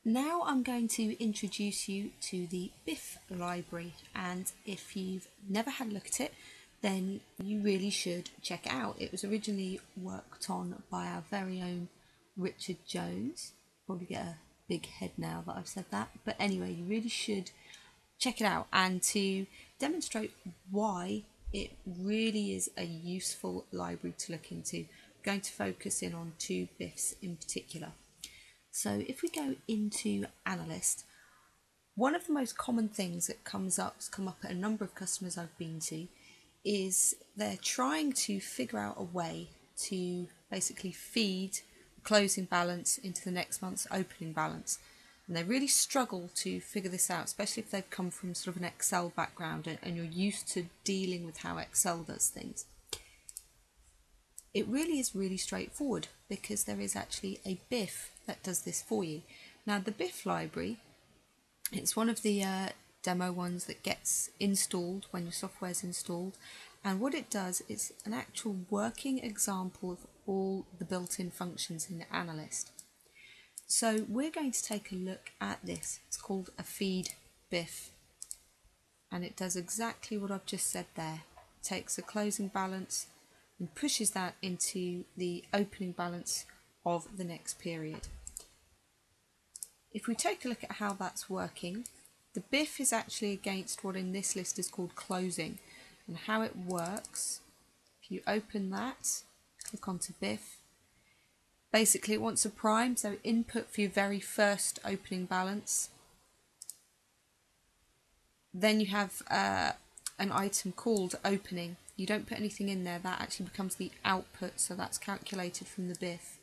Now I'm going to introduce you to the BiF library, and if you've never had a look at it, then you really should check it out. It was originally worked on by our very own Richard Jones. Probably get a big head now that I've said that, but anyway, you really should check it out. And to demonstrate why it really is a useful library to look into, I'm going to focus in on two BiFs in particular. So if we go into Analyst, one of the most common things that comes up, has come up at a number of customers I've been to, is they're trying to figure out a way to basically feed closing balance into the next month's opening balance. And they really struggle to figure this out, especially if they've come from sort of an Excel background and you're used to dealing with how Excel does things. It really is really straightforward because there is actually a BiF that does this for you. Now the BiF library, it's one of the demo ones that gets installed when your software is installed, and what it does is an actual working example of all the built-in functions in the Analyst. So we're going to take a look at this. It's called a Feed BiF, and it does exactly what I've just said there. It takes a closing balance and pushes that into the opening balance of the next period. If we take a look at how that's working, the BiF is actually against what in this list is called closing, and how it works, if you open that, click onto BiF, basically it wants a prime, so input for your very first opening balance. Then you have an item called opening. You don't put anything in there, that actually becomes the output, so that's calculated from the BiF.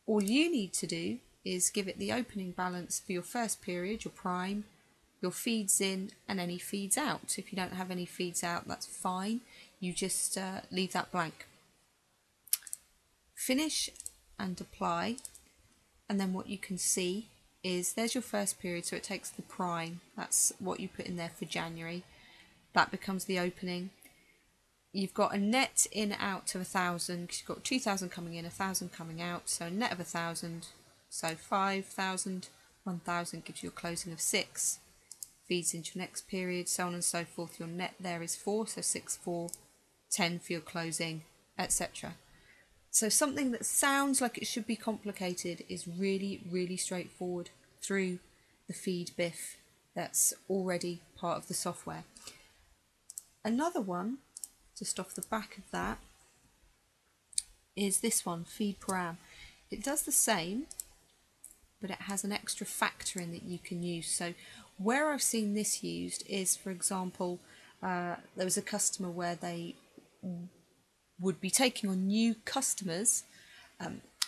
All you need to do is give it the opening balance for your first period, your prime, your feeds in and any feeds out. If you don't have any feeds out, that's fine, you just leave that blank. Finish and apply, and then what you can see is there's your first period, so it takes the prime, that's what you put in there for January, that becomes the opening. You've got a net in out of 1,000 because you've got 2,000 coming in, 1,000 coming out, so a net of 1,000, so 5,000, 1,000 gives you a closing of 6, feeds into your next period, so on and so forth. Your net there is 4, so 6, 4, 10 for your closing, etc. So something that sounds like it should be complicated is really, really straightforward through the Feed BiF that's already part of the software. Another one, just off the back of that, is this one, Feed Param. It does the same, but it has an extra factor in that you can use. So where I've seen this used is, for example, there was a customer where they would be taking on new customers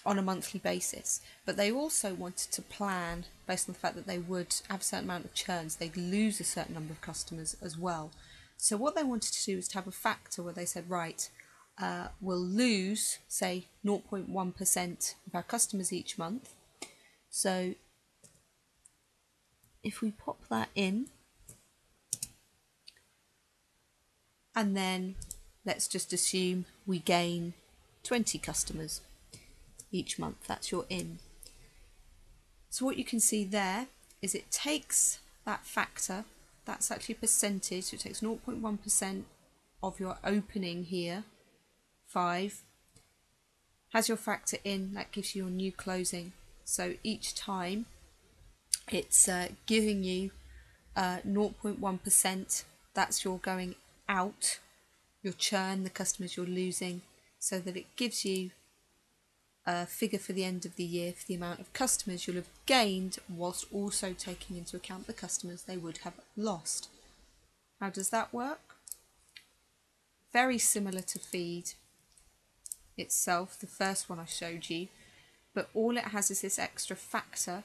on a monthly basis, but they also wanted to plan based on the fact that they would have a certain amount of churns, they'd lose a certain number of customers as well. So what they wanted to do is to have a factor where they said, right, we'll lose, say, 0.1% of our customers each month. So if we pop that in, and then let's just assume we gain 20 customers each month, that's your in. So what you can see there is it takes that factor, that's actually a percentage, so it takes 0.1% of your opening here, 5, has your factor in, that gives you your new closing. So each time it's giving you 0.1%, that's your going out, your churn, the customers you're losing, so that it gives you a figure for the end of the year for the amount of customers you'll have gained, whilst also taking into account the customers they would have lost. How does that work? Very similar to Feed itself, the first one I showed you, but all it has is this extra factor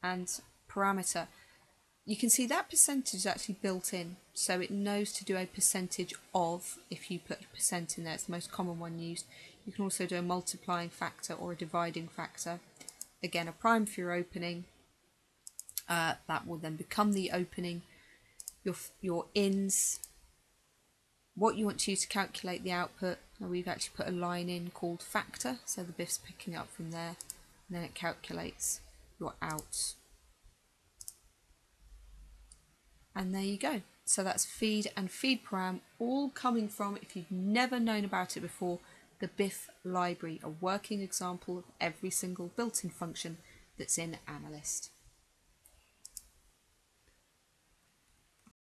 and parameter. You can see that percentage is actually built in, so it knows to do a percentage of. If you put a percent in there, it's the most common one used. You can also do a multiplying factor or a dividing factor. Again, a prime for your opening, that will then become the opening. Your ins, what you want to use to calculate the output, and we've actually put a line in called factor, so the BiF's picking up from there, and then it calculates your outs And there you go. So that's Feed and Feed Param, all coming from, if you've never known about it before, the BiF library, a working example of every single built-in function that's in Analyst.